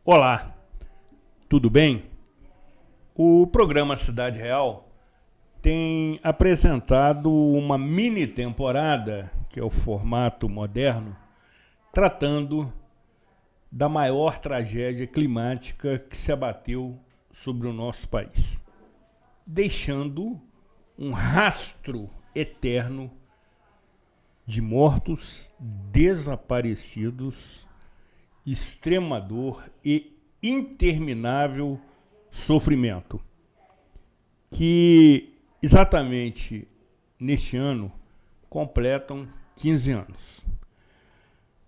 Olá, tudo bem? O programa Cidade Real tem apresentado uma mini temporada, que é o formato moderno, tratando da maior tragédia climática que se abateu sobre o nosso país, deixando um rastro eterno de mortos, desaparecidos, extrema dor e interminável sofrimento, que exatamente neste ano completam 15 anos.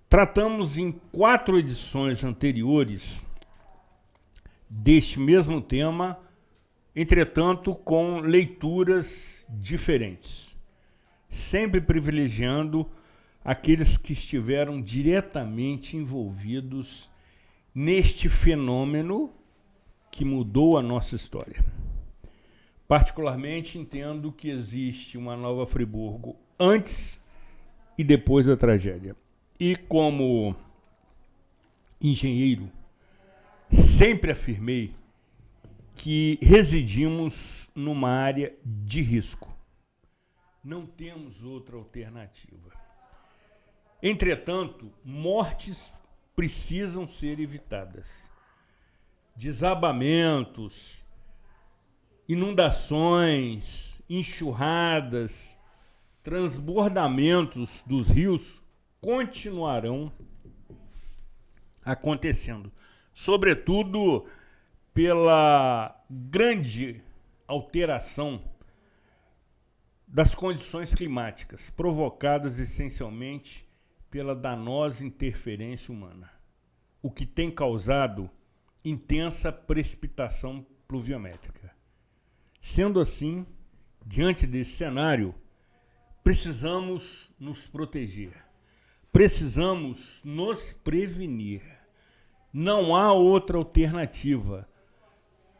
Tratamos em 4 edições anteriores deste mesmo tema, entretanto com leituras diferentes, sempre privilegiando aqueles que estiveram diretamente envolvidos neste fenômeno que mudou a nossa história. Particularmente entendo que existe uma Nova Friburgo antes e depois da tragédia. E como engenheiro, sempre afirmei que residimos numa área de risco. Não temos outra alternativa. Entretanto, mortes precisam ser evitadas. Desabamentos, inundações, enxurradas, transbordamentos dos rios continuarão acontecendo, sobretudo pela grande alteração das condições climáticas, provocadas essencialmente pela danosa interferência humana, o que tem causado intensa precipitação pluviométrica. Sendo assim, diante desse cenário, precisamos nos proteger, precisamos nos prevenir. Não há outra alternativa.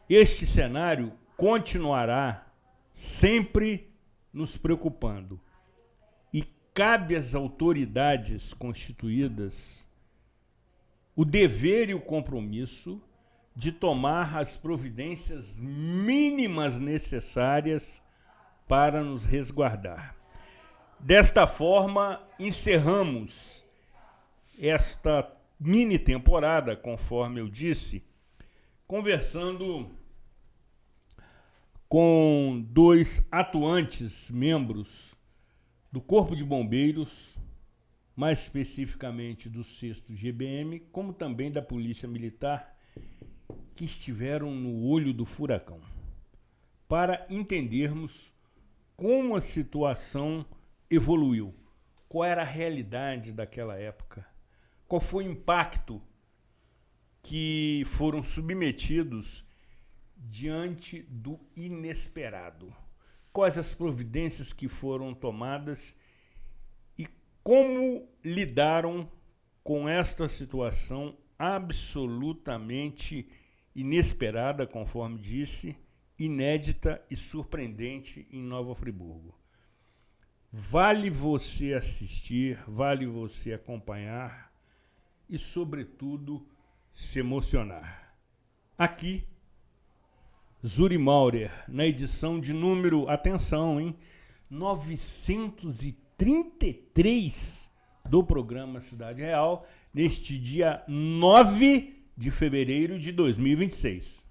Este cenário continuará sempre nos preocupando. Cabe às autoridades constituídas o dever e o compromisso de tomar as providências mínimas necessárias para nos resguardar. Desta forma, encerramos esta mini temporada, conforme eu disse, conversando com 2 atuantes membros do Corpo de Bombeiros, mais especificamente do 6º GBM, como também da Polícia Militar, que estiveram no olho do furacão, para entendermos como a situação evoluiu, qual era a realidade daquela época, qual foi o impacto que foram submetidos diante do inesperado. Quais as providências que foram tomadas e como lidaram com esta situação absolutamente inesperada, conforme disse, inédita e surpreendente em Nova Friburgo. Vale você assistir, vale você acompanhar e, sobretudo, se emocionar. Aqui, Zuri Maurer, na edição de número, atenção, 933 do programa Cidade Real, neste dia 9 de fevereiro de 2026.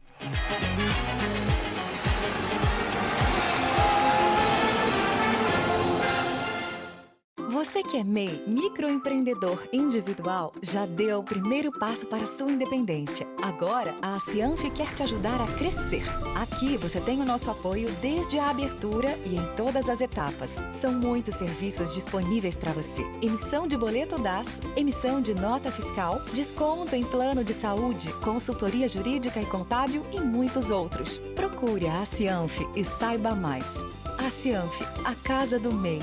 Você que é MEI, microempreendedor individual, já deu o primeiro passo para a sua independência. Agora, a Cianf quer te ajudar a crescer. Aqui você tem o nosso apoio desde a abertura e em todas as etapas. São muitos serviços disponíveis para você. Emissão de boleto DAS, emissão de nota fiscal, desconto em plano de saúde, consultoria jurídica e contábil e muitos outros. Procure a Cianf e saiba mais. A Cianf, a casa do MEI.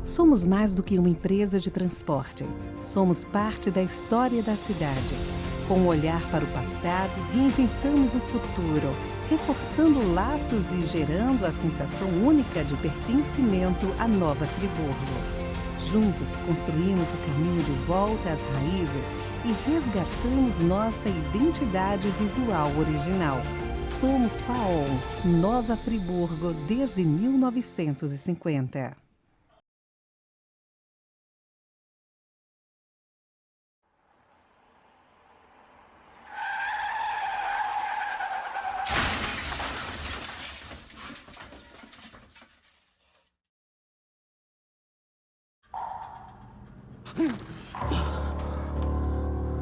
Somos mais do que uma empresa de transporte. Somos parte da história da cidade. Com um olhar para o passado, reinventamos o futuro, reforçando laços e gerando a sensação única de pertencimento à Nova Friburgo. Juntos construímos o caminho de volta às raízes e resgatamos nossa identidade visual original. Somos FAOL, Nova Friburgo, desde 1950.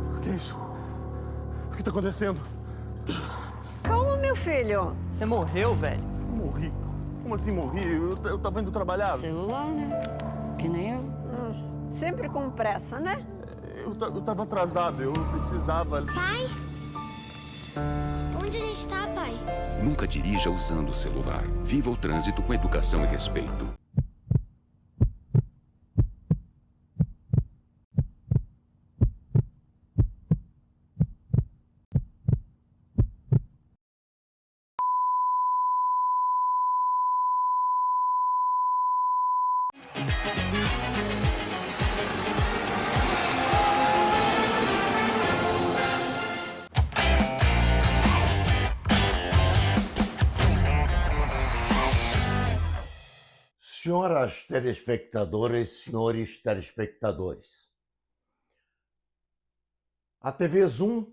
O que é isso? O que está acontecendo? Calma, meu filho. Você morreu, velho? Morri. Como assim morri? Eu tava indo trabalhar. Celular, né? Que nem eu. Sempre com pressa, né? Eu tava atrasado, eu precisava... Pai? Onde a gente tá, pai? Nunca dirija usando o celular. Viva o trânsito com educação e respeito. Senhoras telespectadoras, senhores telespectadores, a TV Zoom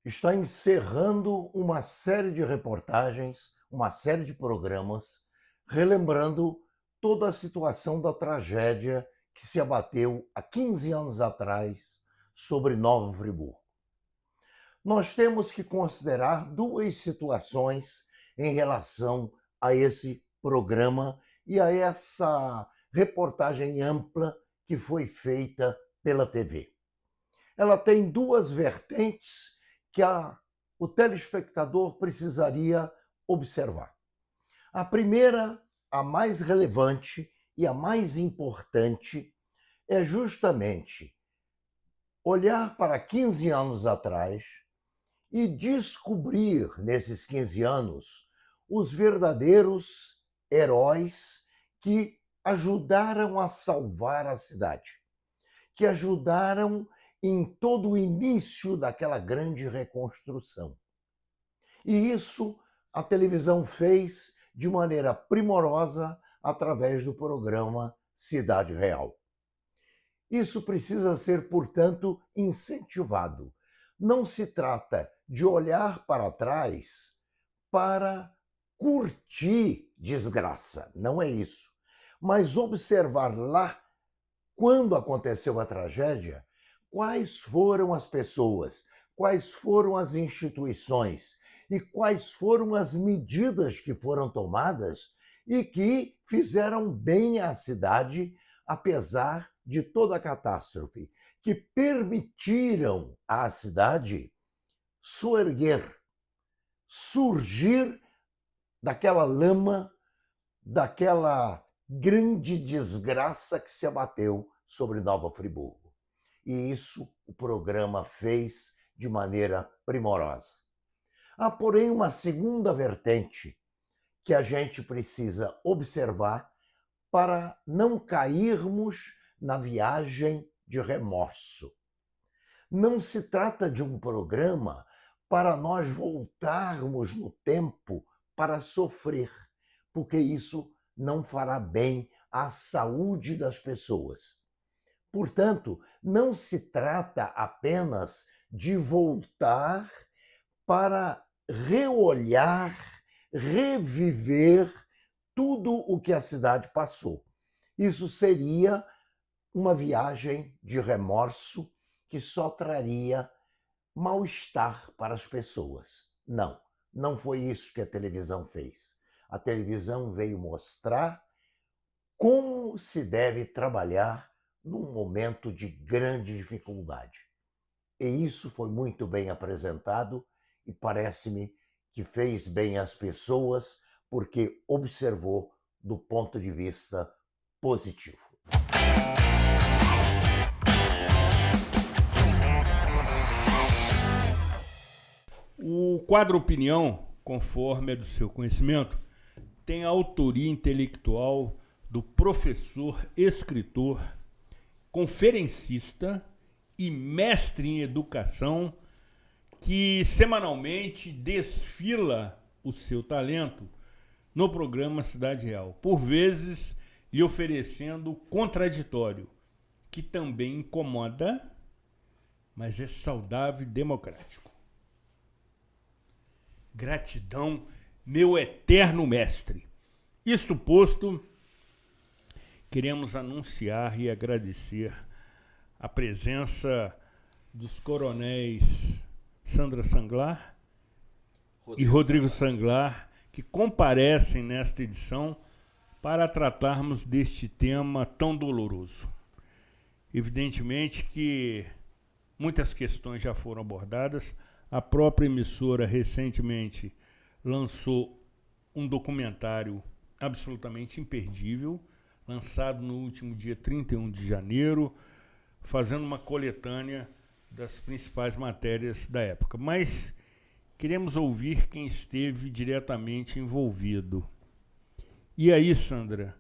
está encerrando uma série de reportagens, uma série de programas, relembrando toda a situação da tragédia que se abateu há 15 anos atrás sobre Nova Friburgo. Nós temos que considerar duas situações em relação a esse programa e a essa reportagem ampla que foi feita pela TV. Ela tem duas vertentes que o telespectador precisaria observar. A primeira, a mais relevante e a mais importante, é justamente olhar para 15 anos atrás e descobrir, nesses 15 anos, os verdadeiros heróis que ajudaram a salvar a cidade, que ajudaram em todo o início daquela grande reconstrução. E isso a televisão fez de maneira primorosa através do programa Cidade Real. Isso precisa ser, portanto, incentivado. Não se trata de olhar para trás para curtir desgraça, não é isso. Mas observar lá, quando aconteceu a tragédia, quais foram as pessoas, quais foram as instituições e quais foram as medidas que foram tomadas e que fizeram bem à cidade, apesar de toda a catástrofe, que permitiram à cidade soerguer, surgir daquela lama, daquela grande desgraça que se abateu sobre Nova Friburgo. E isso o programa fez de maneira primorosa. Há, porém, uma segunda vertente que a gente precisa observar para não cairmos na viagem de remorso. Não se trata de um programa para nós voltarmos no tempo para sofrer, porque isso não fará bem à saúde das pessoas. Portanto, não se trata apenas de voltar para reolhar, reviver tudo o que a cidade passou. Isso seria uma viagem de remorso que só traria mal-estar para as pessoas. Não foi isso que a televisão fez. A televisão veio mostrar como se deve trabalhar num momento de grande dificuldade. E isso foi muito bem apresentado e parece-me que fez bem às pessoas porque observou do ponto de vista positivo. O quadro Opinião, conforme é do seu conhecimento, tem a autoria intelectual do professor, escritor conferencista e mestre em educação, que semanalmente desfila o seu talento no programa Cidade Real, por vezes lhe oferecendo contraditório, que também incomoda, mas é saudável e democrático. Gratidão, meu eterno mestre. Isto posto, queremos anunciar e agradecer a presença dos coronéis Sandra Sanglar e Rodrigo Sanglar, que comparecem nesta edição para tratarmos deste tema tão doloroso. Evidentemente que muitas questões já foram abordadas. A própria emissora recentemente lançou um documentário absolutamente imperdível, lançado no último dia 31 de janeiro, fazendo uma coletânea das principais matérias da época. Mas queremos ouvir quem esteve diretamente envolvido. E aí, Sandra,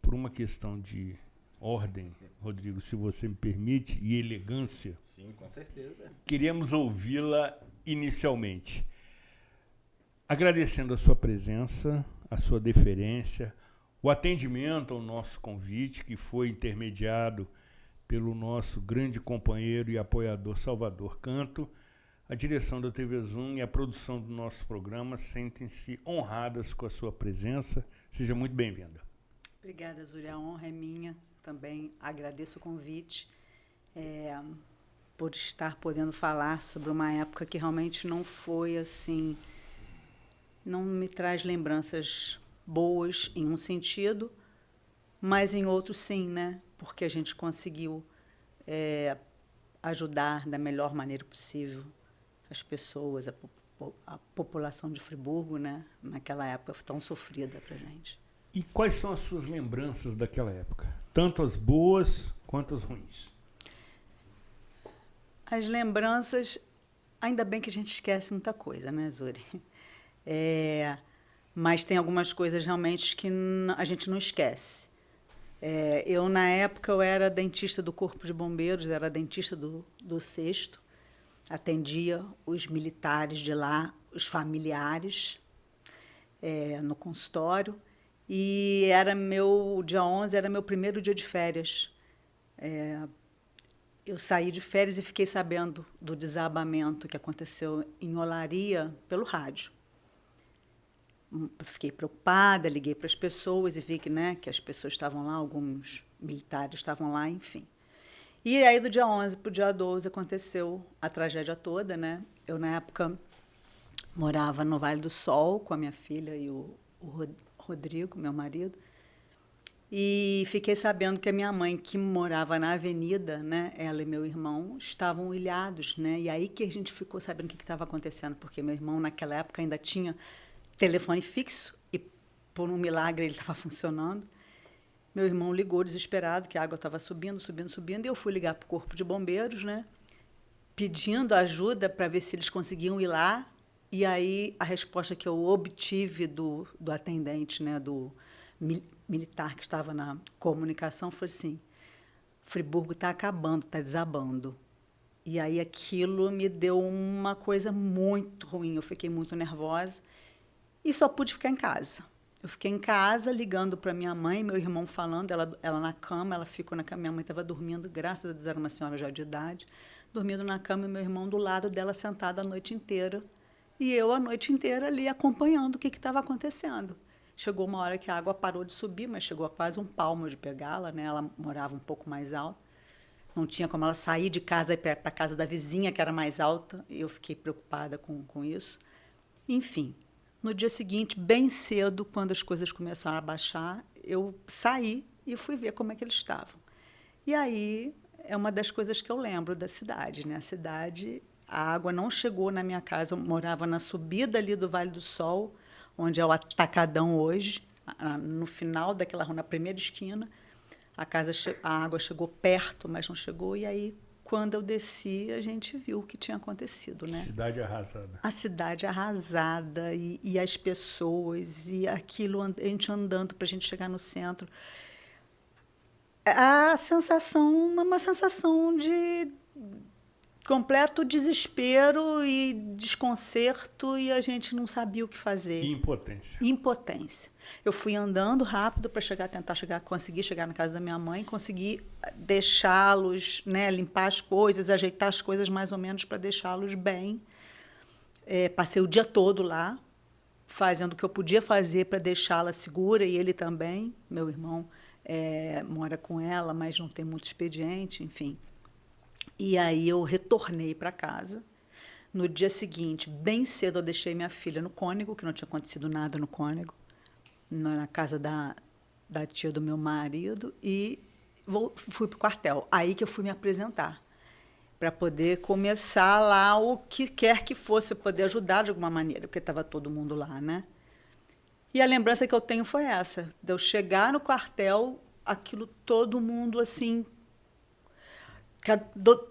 por uma questão de ordem, Rodrigo, se você me permite, e elegância. Sim, com certeza. Queremos ouvi-la inicialmente. Agradecendo a sua presença, a sua deferência, o atendimento ao nosso convite, que foi intermediado pelo nosso grande companheiro e apoiador Salvador Canto. A direção da TV Zoom e a produção do nosso programa sentem-se honradas com a sua presença. Seja muito bem-vinda. Obrigada, Zúlia. A honra é minha. Também agradeço o convite por estar podendo falar sobre uma época que realmente não foi assim, não me traz lembranças boas em um sentido, mas em outro sim, né? Porque a gente conseguiu ajudar da melhor maneira possível as pessoas, a população de Friburgo, né? Naquela época tão sofrida para a gente. E quais são as suas lembranças daquela época? Tanto as boas quanto as ruins. As lembranças, ainda bem que a gente esquece muita coisa, né, Zuri? Mas tem algumas coisas realmente que a gente não esquece. Eu, na época, eu era dentista do Corpo de Bombeiros, era dentista do 6º, atendia os militares de lá, os familiares, no consultório. E o dia 11 era meu primeiro dia de férias. Eu saí de férias e fiquei sabendo do desabamento que aconteceu em Olaria pelo rádio. Fiquei preocupada, liguei para as pessoas e vi que as pessoas estavam lá, alguns militares estavam lá, enfim. E aí, do dia 11 para o dia 12, aconteceu a tragédia toda, né? Eu, na época, morava no Vale do Sol com a minha filha e o Rodrigo, meu marido, e fiquei sabendo que a minha mãe, que morava na avenida, né, ela e meu irmão, estavam ilhados, né? E aí que a gente ficou sabendo o que estava acontecendo, porque meu irmão, naquela época, ainda tinha telefone fixo e, por um milagre, ele estava funcionando. Meu irmão ligou desesperado, que a água estava subindo, e eu fui ligar para o Corpo de Bombeiros, né, pedindo ajuda para ver se eles conseguiam ir lá. E aí a resposta que eu obtive do atendente, né, do militar que estava na comunicação, foi assim: Friburgo está acabando, está desabando. E aí aquilo me deu uma coisa muito ruim, eu fiquei muito nervosa e só pude ficar em casa. Eu fiquei em casa ligando para minha mãe, meu irmão falando, ela na cama, ela ficou na cama, minha mãe estava dormindo, graças a Deus era uma senhora já de idade, dormindo na cama e meu irmão do lado dela sentado a noite inteira. E eu, a noite inteira, ali acompanhando o que estava acontecendo. Chegou uma hora que a água parou de subir, mas chegou a quase um palmo de pegá-la, né? Ela morava um pouco mais alta. Não tinha como ela sair de casa e ir para a casa da vizinha, que era mais alta. E eu fiquei preocupada com isso. Enfim, no dia seguinte, bem cedo, quando as coisas começaram a baixar, eu saí e fui ver como é que eles estavam. E aí é uma das coisas que eu lembro da cidade, né? A cidade... A água não chegou na minha casa, eu morava na subida ali do Vale do Sol, onde é o Atacadão hoje, no final daquela rua, na primeira esquina. A água chegou perto, mas não chegou. E aí, quando eu desci, a gente viu o que tinha acontecido, né? Cidade arrasada. A cidade arrasada e as pessoas, e aquilo, a gente andando para a gente chegar no centro. A sensação, uma sensação de completo desespero e desconcerto, e a gente não sabia o que fazer. E impotência. Impotência. Eu fui andando rápido para conseguir chegar na casa da minha mãe, conseguir deixá-los, né, limpar as coisas, ajeitar as coisas mais ou menos para deixá-los bem. Passei o dia todo lá, fazendo o que eu podia fazer para deixá-la segura, e ele também. Meu irmão mora com ela, mas não tem muito expediente, enfim. E aí eu retornei para casa. No dia seguinte, bem cedo, eu deixei minha filha no Cônego, que não tinha acontecido nada no Cônego, na casa da tia do meu marido, e fui para o quartel. Aí que eu fui me apresentar, para poder começar lá o que quer que fosse, para poder ajudar de alguma maneira, porque estava todo mundo lá, né? E a lembrança que eu tenho foi essa, de eu chegar no quartel, aquilo, todo mundo assim,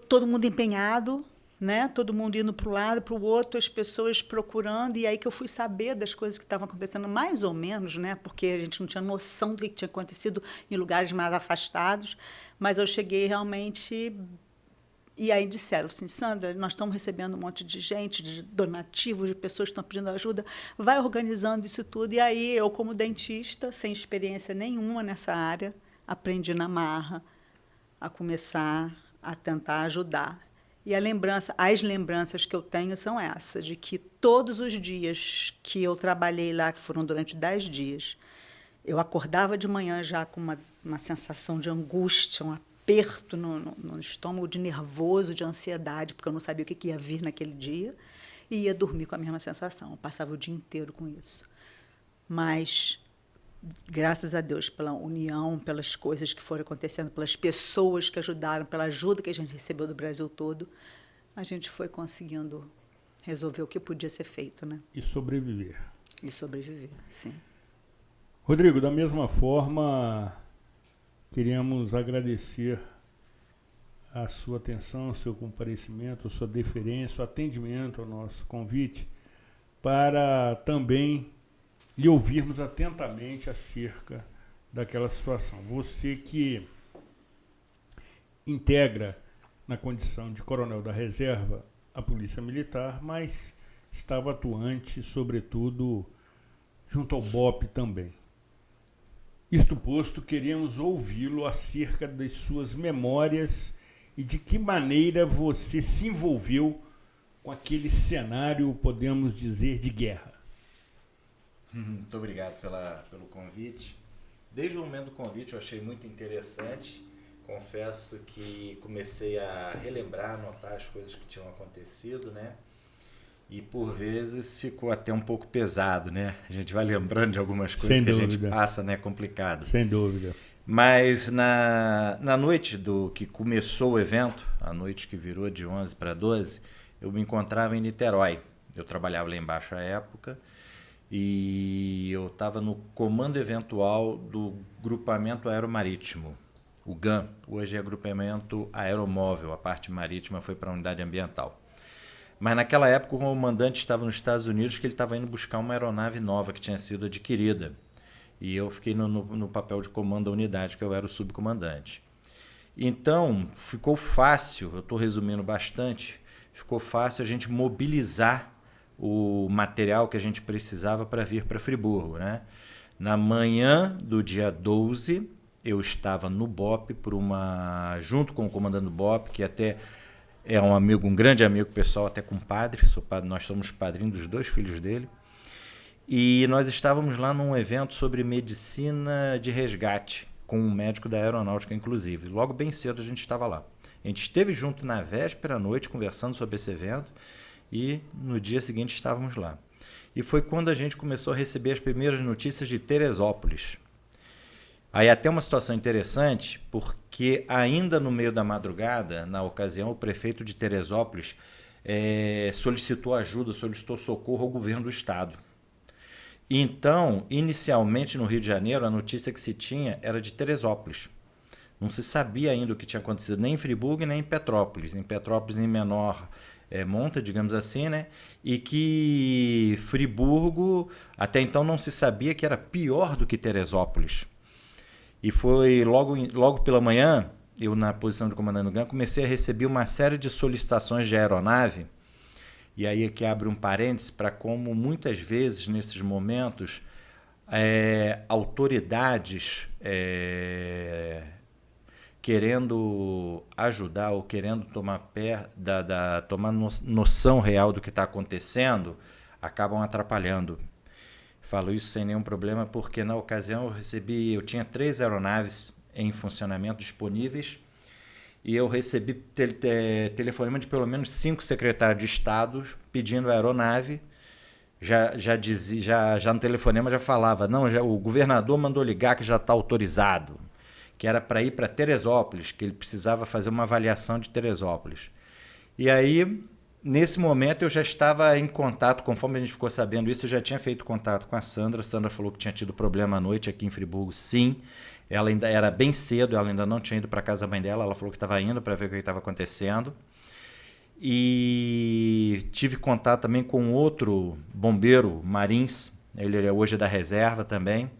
todo mundo empenhado, né? Todo mundo indo para um lado, para o outro, as pessoas procurando, e aí que eu fui saber das coisas que estavam acontecendo, mais ou menos, né? Porque a gente não tinha noção do que tinha acontecido em lugares mais afastados, mas eu cheguei realmente. E aí disseram assim: Sandra, nós estamos recebendo um monte de gente, de donativos, de pessoas que estão pedindo ajuda, vai organizando isso tudo. E aí eu, como dentista, sem experiência nenhuma nessa área, aprendi na marra a começar a tentar ajudar. E as lembranças que eu tenho são essas, de que todos os dias que eu trabalhei lá, que foram durante 10 dias, eu acordava de manhã já com uma sensação de angústia, um aperto no estômago, de nervoso, de ansiedade, porque eu não sabia o que ia vir naquele dia, e ia dormir com a mesma sensação. Eu passava o dia inteiro com isso. Mas, graças a Deus, pela união, pelas coisas que foram acontecendo, pelas pessoas que ajudaram, pela ajuda que a gente recebeu do Brasil todo, a gente foi conseguindo resolver o que podia ser feito, né? E sobreviver. E sobreviver, sim. Rodrigo, da mesma forma, queríamos agradecer a sua atenção, o seu comparecimento, a sua deferência, o atendimento ao nosso convite, para também lhe ouvirmos atentamente acerca daquela situação. Você que integra, na condição de coronel da reserva, a Polícia Militar, mas estava atuante, sobretudo, junto ao BOPE também. Isto posto, queremos ouvi-lo acerca das suas memórias e de que maneira você se envolveu com aquele cenário, podemos dizer, de guerra. Muito obrigado pelo convite. Desde o momento do convite eu achei muito interessante. Confesso que comecei a relembrar, anotar as coisas que tinham acontecido, né? E por vezes ficou até um pouco pesado, né? A gente vai lembrando de algumas coisas que a gente passa, né? Complicado. Sem dúvida. Mas na noite do que começou o evento, a noite que virou de 11 para 12, eu me encontrava em Niterói. Eu trabalhava lá embaixo à época e eu estava no comando eventual do Grupamento Aeromarítimo, o GAM. Hoje é Grupamento Aeromóvel, a parte marítima foi para a Unidade Ambiental. Mas naquela época o comandante estava nos Estados Unidos, que ele estava indo buscar uma aeronave nova que tinha sido adquirida. E eu fiquei no papel de comando da unidade, que eu era o subcomandante. Então, ficou fácil, eu estou resumindo bastante, ficou fácil a gente mobilizar o material que a gente precisava para vir para Friburgo, né? Na manhã do dia 12, eu estava no BOPE, junto com o comandante do BOPE, que até é um grande amigo pessoal, até compadre, nós somos padrinhos dos 2 filhos dele. E nós estávamos lá num evento sobre medicina de resgate, com um médico da aeronáutica, inclusive. Logo bem cedo a gente estava lá. A gente esteve junto na véspera à noite, conversando sobre esse evento, e no dia seguinte estávamos lá. E foi quando a gente começou a receber as primeiras notícias de Teresópolis. Aí até uma situação interessante, porque ainda no meio da madrugada, na ocasião, o prefeito de Teresópolis solicitou ajuda, solicitou socorro ao governo do estado. Então, inicialmente no Rio de Janeiro, a notícia que se tinha era de Teresópolis. Não se sabia ainda o que tinha acontecido nem em Friburgo nem em Petrópolis. Em Petrópolis, em menor monta, digamos assim, né? E que Friburgo, até então, não se sabia que era pior do que Teresópolis. E foi logo pela manhã, eu na posição de comandante do GAN, comecei a receber uma série de solicitações de aeronave, e aí aqui abre um parênteses para como muitas vezes nesses momentos autoridades querendo ajudar ou querendo tomar noção real do que está acontecendo, acabam atrapalhando. Falo isso sem nenhum problema porque na ocasião eu tinha 3 aeronaves em funcionamento disponíveis e eu recebi telefonema de pelo menos 5 secretários de Estado pedindo a aeronave. Já no telefonema já falava, não, o governador mandou ligar que já está autorizado, que era para ir para Teresópolis, que ele precisava fazer uma avaliação de Teresópolis. E aí, nesse momento, eu já estava em contato, conforme a gente ficou sabendo isso, eu já tinha feito contato com a Sandra. A Sandra falou que tinha tido problema à noite aqui em Friburgo, sim. Ela ainda era bem cedo, ela ainda não tinha ido para a casa da mãe dela, ela falou que estava indo para ver o que estava acontecendo. E tive contato também com outro bombeiro, Marins, ele hoje é da reserva também,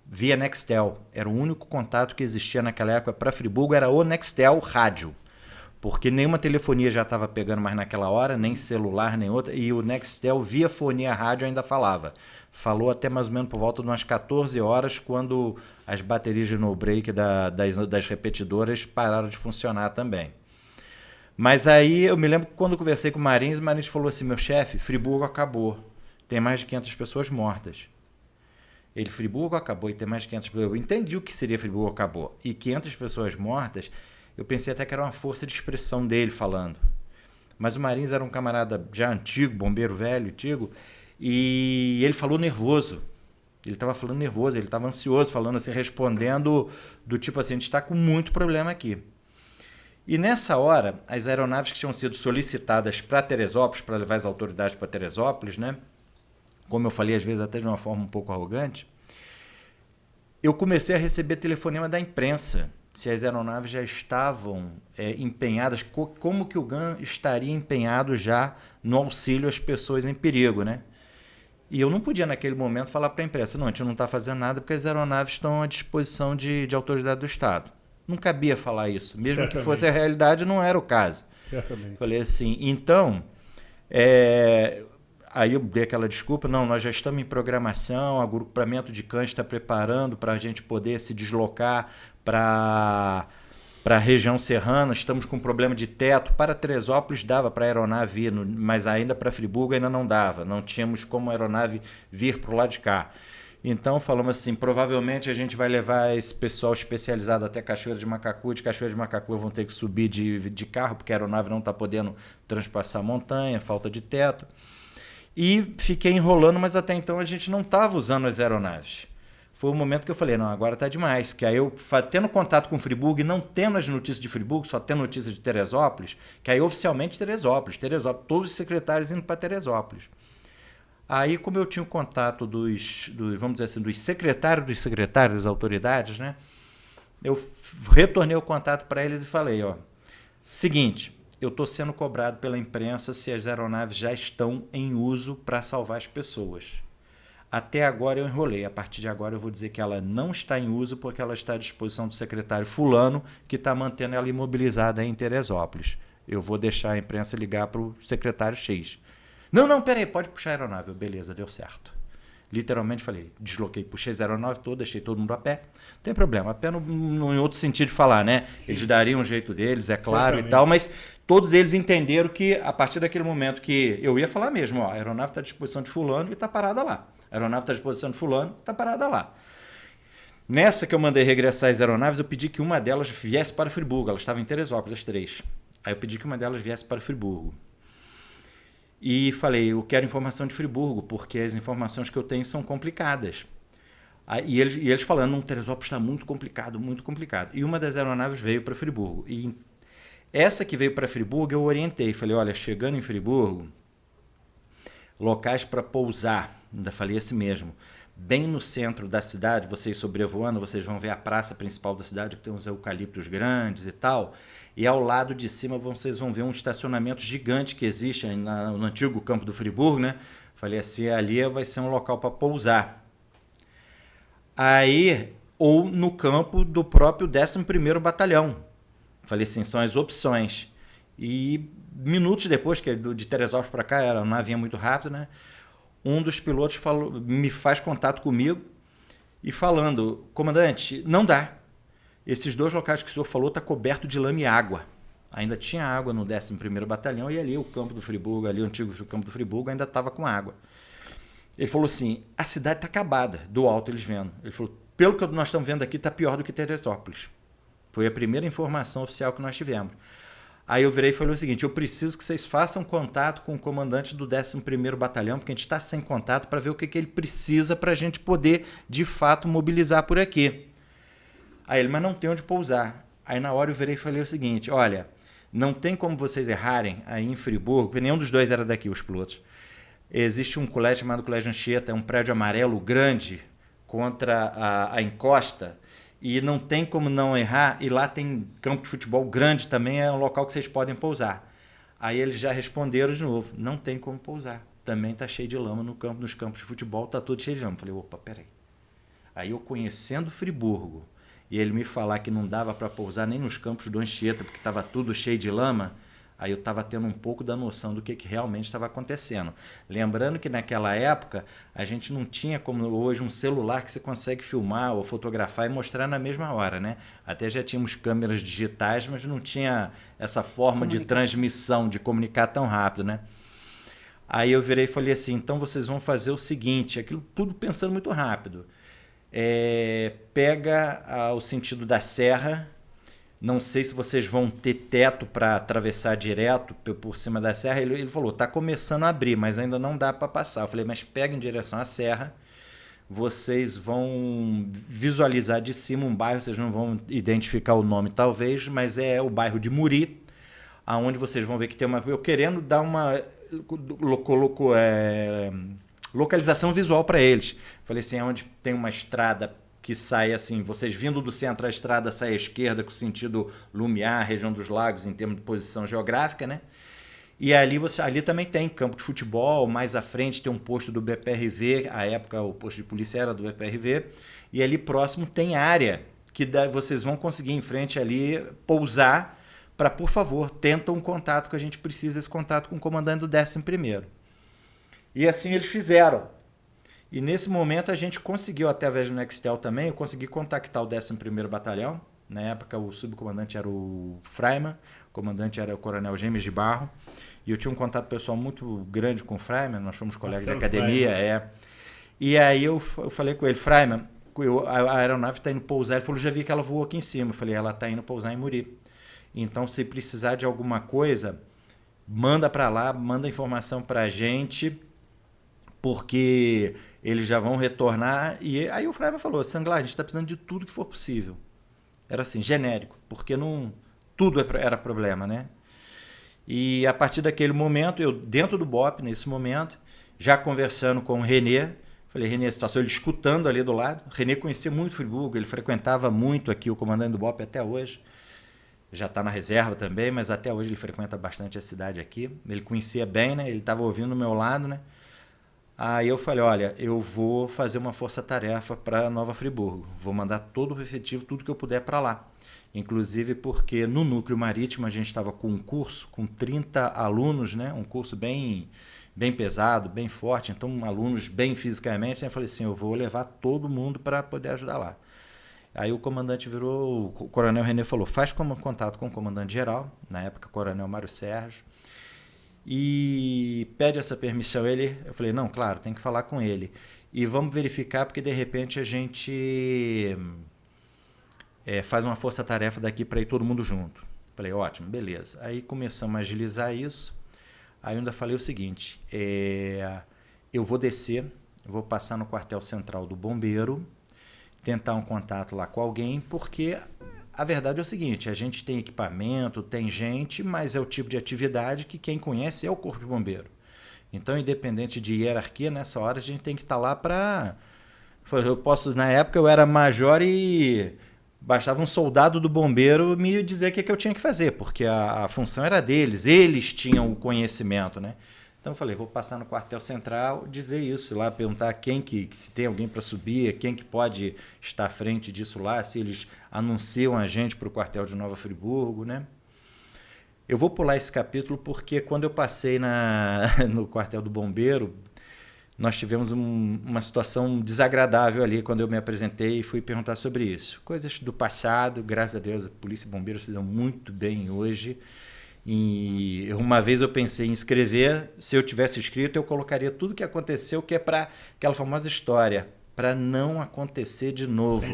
via Nextel. Era o único contato que existia naquela época para Friburgo, era o Nextel rádio, porque nenhuma telefonia já estava pegando mais naquela hora, nem celular, nem outra, e o Nextel via fonia rádio ainda falava. Falou até mais ou menos por volta de umas 14 horas, quando as baterias de no-break das repetidoras pararam de funcionar também. Mas aí eu me lembro que quando eu conversei com o Marins falou assim, meu chefe, Friburgo acabou, tem mais de 500 pessoas mortas. Ele, Friburgo acabou e tem mais de 500 pessoas. Eu entendi o que seria Friburgo acabou. E 500 pessoas mortas, eu pensei até que era uma força de expressão dele falando. Mas o Marins era um camarada já antigo, bombeiro velho, antigo, e ele falou nervoso. Ele estava falando nervoso, ele estava ansioso, falando assim, respondendo do tipo assim, a gente está com muito problema aqui. E nessa hora, as aeronaves que tinham sido solicitadas para Teresópolis, para levar as autoridades para Teresópolis, né? Como eu falei, às vezes até de uma forma um pouco arrogante, eu comecei a receber telefonema da imprensa, se as aeronaves já estavam empenhadas, como que o GAN estaria empenhado já no auxílio às pessoas em perigo, né? E eu não podia, naquele momento, falar para a imprensa, não, a gente não está fazendo nada porque as aeronaves estão à disposição de autoridade do Estado. Não cabia falar isso. Mesmo Certamente. Que fosse a realidade, não era o caso. Certamente. Falei assim, então, aí eu dei aquela desculpa, não, nós já estamos em programação, o agrupamento de cães está preparando para a gente poder se deslocar para a região serrana, estamos com problema de teto. Para Teresópolis dava para a aeronave ir, mas ainda para Friburgo ainda não dava, não tínhamos como a aeronave vir para o lado de cá. Então falamos assim, provavelmente a gente vai levar esse pessoal especializado até Cachoeira de Macacu, de Cachoeira de Macacu vão ter que subir de carro, porque a aeronave não está podendo transpassar a montanha, falta de teto. E fiquei enrolando, mas até então a gente não estava usando as aeronaves. Foi o momento que eu falei, não, agora está demais. Que aí eu, tendo contato com Friburgo e não tendo as notícias de Friburgo, só tendo notícias de Teresópolis, que aí oficialmente Teresópolis, todos os secretários indo para Teresópolis. Aí, como eu tinha o contato vamos dizer assim, dos secretários das autoridades, né? Eu retornei o contato para eles e falei, seguinte, eu estou sendo cobrado pela imprensa se as aeronaves já estão em uso para salvar as pessoas. Até agora eu enrolei, a partir de agora eu vou dizer que ela não está em uso porque ela está à disposição do secretário fulano que está mantendo ela imobilizada em Teresópolis. Eu vou deixar a imprensa ligar para o secretário X. Não, peraí, pode puxar a aeronave. Beleza, deu certo. Literalmente falei, desloquei, puxei a aeronave toda, deixei todo mundo a pé. Não tem problema, a pé em outro sentido de falar, né? Sim. Eles dariam um jeito deles, é claro, Certamente. E tal, mas todos eles entenderam que a partir daquele momento que eu ia falar mesmo, a aeronave está à disposição de fulano e está parada lá. A aeronave está à disposição de fulano e está parada lá. Nessa que eu mandei regressar as aeronaves, eu pedi que uma delas viesse para Friburgo. Elas estavam em Teresópolis, as 3. Aí eu pedi que uma delas viesse para Friburgo. E falei, eu quero informação de Friburgo, porque as informações que eu tenho são complicadas. E eles falando, Teresópolis está muito complicado, muito complicado. E uma das aeronaves veio para Friburgo. E essa que veio para Friburgo, eu orientei. Falei, olha, chegando em Friburgo, locais para pousar, ainda falei assim mesmo, bem no centro da cidade, vocês sobrevoando, vocês vão ver a praça principal da cidade, que tem uns eucaliptos grandes e tal. E ao lado de cima vocês vão ver um estacionamento gigante que existe no antigo campo do Friburgo, né? Falei assim, ali vai ser um local para pousar. Aí ou no campo do próprio 11º Batalhão. Falei assim, são as opções. E minutos depois, que de Teresópolis para cá era uma vinha muito rápido, né? Um dos pilotos me faz contato comigo e falando, comandante, não dá. Esses 2 locais que o senhor falou tá coberto de lama e água. Ainda tinha água no 11º Batalhão e ali o campo do Friburgo, ali o antigo campo do Friburgo, ainda estava com água. Ele falou assim, a cidade está acabada, do alto eles vendo. Ele falou, pelo que nós estamos vendo aqui, está pior do que Teresópolis. Foi a primeira informação oficial que nós tivemos. Aí eu virei e falei o seguinte, eu preciso que vocês façam contato com o comandante do 11º Batalhão, porque a gente está sem contato para ver o que ele precisa para a gente poder, de fato, mobilizar por aqui. Aí ele, mas não tem onde pousar. Aí na hora eu virei e falei o seguinte, olha, não tem como vocês errarem aí em Friburgo, porque nenhum dos 2 era daqui, os pilotos. Existe um colégio chamado Colégio Anchieta, é um prédio amarelo grande contra a encosta, e não tem como não errar, e lá tem campo de futebol grande também, é um local que vocês podem pousar. Aí eles já responderam de novo, não tem como pousar, também está cheio de lama nos campos de futebol, está tudo cheio de lama. Falei, opa, peraí. Aí eu conhecendo Friburgo, e ele me falar que não dava para pousar nem nos campos do Anchieta, porque estava tudo cheio de lama, aí eu estava tendo um pouco da noção do que realmente estava acontecendo. Lembrando que naquela época a gente não tinha como hoje um celular que você consegue filmar ou fotografar e mostrar na mesma hora, né? Até já tínhamos câmeras digitais, mas não tinha essa forma de transmissão, de comunicar tão rápido, né? Aí eu virei e falei assim, então vocês vão fazer o seguinte, aquilo tudo pensando muito rápido. Pega o sentido da serra. Não sei se vocês vão ter teto para atravessar direto por cima da serra. Ele falou, está começando a abrir, mas ainda não dá para passar. Eu falei, mas pega em direção à serra. Vocês vão visualizar de cima um bairro, vocês não vão identificar o nome talvez, mas é o bairro de Muri, aonde vocês vão ver que tem uma... Eu querendo dar uma localização visual para eles. Falei assim, é onde tem uma estrada que sai assim, vocês vindo do centro, a estrada sai à esquerda com sentido Lumiar, região dos lagos, em termos de posição geográfica, né? E ali também tem campo de futebol, mais à frente tem um posto do BPRV, à época o posto de polícia era do BPRV, e ali próximo tem área que vocês vão conseguir em frente ali pousar para, por favor, tentam um contato, que a gente precisa desse contato com o comandante do 11º. E assim eles fizeram. E nesse momento a gente conseguiu, até através do Nextel também, eu consegui contactar o 11º Batalhão. Na época o subcomandante era o Freiman, o comandante era o coronel James de Barro. E eu tinha um contato pessoal muito grande com o Freiman, nós fomos colegas de academia. E aí eu falei com ele, Freiman, a aeronave está indo pousar. Ele falou, já vi que ela voou aqui em cima. Eu falei, ela está indo pousar em Muri. Então se precisar de alguma coisa, manda para lá, manda informação para a gente, porque eles já vão retornar. E aí o Freiman falou, Sanglar, a gente está precisando de tudo que for possível. Era assim, genérico, porque não tudo era problema, né? E a partir daquele momento, eu dentro do BOP, nesse momento, já conversando com o Renê, falei, Renê, a situação, ele escutando ali do lado. O Renê conhecia muito Friburgo, ele frequentava muito aqui o comandante do BOP até hoje. Já está na reserva também, mas até hoje ele frequenta bastante a cidade aqui. Ele conhecia bem, né? Ele estava ouvindo do meu lado, né? Aí eu falei, olha, eu vou fazer uma força-tarefa para Nova Friburgo. Vou mandar todo o efetivo, tudo que eu puder para lá. Inclusive porque no núcleo marítimo a gente estava com um curso com 30 alunos, né? Um curso bem pesado, bem forte, então alunos bem fisicamente. Né? Eu falei assim, eu vou levar todo mundo para poder ajudar lá. Aí o comandante virou, o coronel Renê falou, faz contato com o comandante geral, na época o coronel Mário Sérgio, e pede essa permissão. Eu falei, não, claro, tem que falar com ele. E vamos verificar, porque de repente a gente faz uma força-tarefa daqui para ir todo mundo junto. Falei, ótimo, beleza. Aí começamos a agilizar isso. Aí eu ainda falei o seguinte, eu vou descer, vou passar no quartel central do bombeiro, tentar um contato lá com alguém, porque a verdade é o seguinte, a gente tem equipamento, tem gente, mas é o tipo de atividade que quem conhece é o Corpo de Bombeiro. Então, independente de hierarquia, nessa hora a gente tem que estar lá para... Na época eu era major e bastava um soldado do bombeiro me dizer o que eu tinha que fazer, porque a função era deles, eles tinham o conhecimento, né? Então eu falei, vou passar no quartel central, dizer isso lá, perguntar se tem alguém para subir, quem que pode estar à frente disso lá, se eles anunciam a gente para o quartel de Nova Friburgo, né? Eu vou pular esse capítulo porque quando eu passei no quartel do bombeiro, nós tivemos uma situação desagradável ali quando eu me apresentei e fui perguntar sobre isso. Coisas do passado, graças a Deus, a polícia e bombeiros se dão muito bem hoje. E uma vez eu pensei em escrever, se eu tivesse escrito, eu colocaria tudo que aconteceu, que é para aquela famosa história, para não acontecer de novo.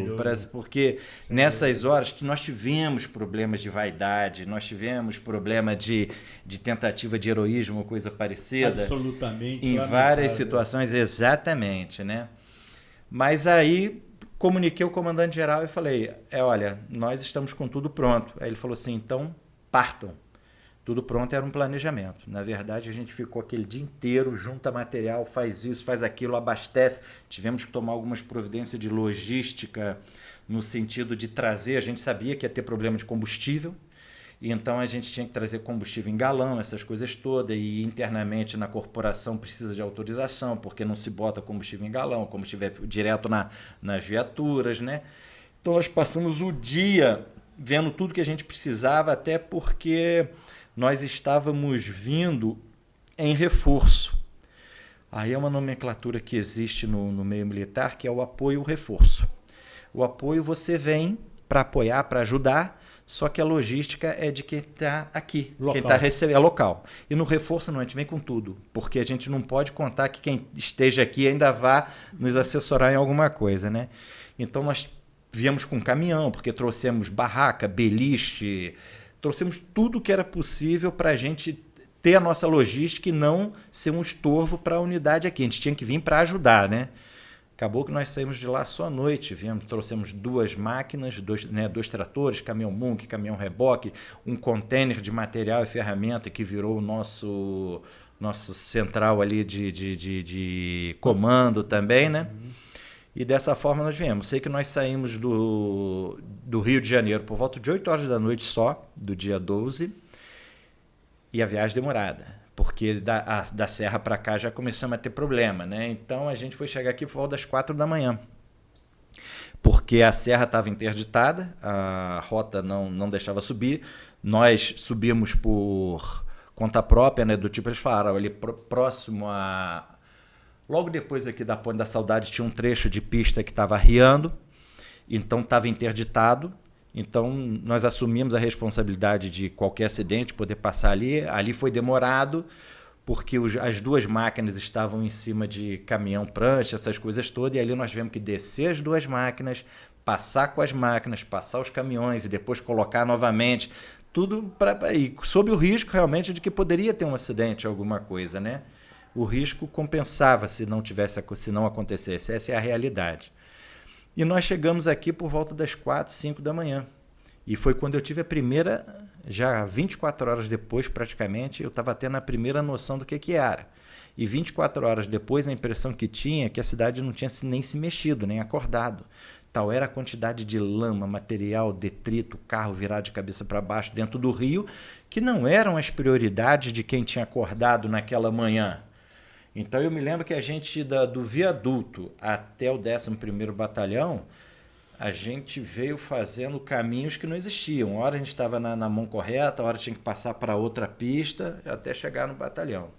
Porque nessas horas nós tivemos problemas de vaidade, nós tivemos problema de tentativa de heroísmo, coisa parecida. Absolutamente. Em várias situações, exatamente, né? Mas aí comuniquei ao comandante-geral e falei, olha, nós estamos com tudo pronto. Aí ele falou assim, então partam. Tudo pronto, era um planejamento. Na verdade, a gente ficou aquele dia inteiro, junta material, faz isso, faz aquilo, abastece. Tivemos que tomar algumas providências de logística no sentido de trazer. A gente sabia que ia ter problema de combustível, e então a gente tinha que trazer combustível em galão, essas coisas todas. E internamente na corporação precisa de autorização, porque não se bota combustível em galão, combustível é direto nas viaturas, né? Então nós passamos o dia vendo tudo que a gente precisava, até porque nós estávamos vindo em reforço. Aí é uma nomenclatura que existe no meio militar, que é o apoio e o reforço. O apoio você vem para apoiar, para ajudar, só que a logística é de quem está aqui, local. Quem está recebendo, é local. E no reforço não, a gente vem com tudo, porque a gente não pode contar que quem esteja aqui ainda vá nos assessorar em alguma coisa, né? Então nós viemos com caminhão, porque trouxemos barraca, beliche, trouxemos tudo que era possível para a gente ter a nossa logística e não ser um estorvo para a unidade aqui. A gente tinha que vir para ajudar, né? Acabou que nós saímos de lá só à noite. Trouxemos 2 máquinas, 2 tratores, caminhão Munk, caminhão reboque, um container de material e ferramenta que virou o nosso central ali de comando também, né? E dessa forma nós viemos. Sei que nós saímos do Rio de Janeiro por volta de 8 horas da noite só, do dia 12, e a viagem demorada, porque da Serra para cá já começamos a ter problema, né? Então a gente foi chegar aqui por volta das 4 da manhã, porque a serra estava interditada, a rota não deixava subir, nós subimos por conta própria, né? Do tipo, eles falaram, ali próximo a... Logo depois aqui da Ponte da Saudade tinha um trecho de pista que estava arriando, então estava interditado. Então nós assumimos a responsabilidade de qualquer acidente poder passar ali. Ali foi demorado, porque as 2 máquinas estavam em cima de caminhão, prancha, essas coisas todas, e ali nós tivemos que descer as 2 máquinas, passar com as máquinas, passar os caminhões e depois colocar novamente, tudo sob o risco realmente de que poderia ter um acidente, alguma coisa, né? O risco compensava se não acontecesse. Essa é a realidade. E nós chegamos aqui por volta das 4, 5 da manhã. E foi quando eu tive a primeira, já 24 horas depois praticamente, eu estava tendo a primeira noção do que era. E 24 horas depois a impressão que tinha é que a cidade não tinha nem se mexido, nem acordado. Tal era a quantidade de lama, material, detrito, carro virado de cabeça para baixo dentro do rio, que não eram as prioridades de quem tinha acordado naquela manhã. Então eu me lembro que a gente, do viaduto até o 11º Batalhão, a gente veio fazendo caminhos que não existiam. Uma hora a gente estava na mão correta, a hora tinha que passar para outra pista, até chegar no batalhão.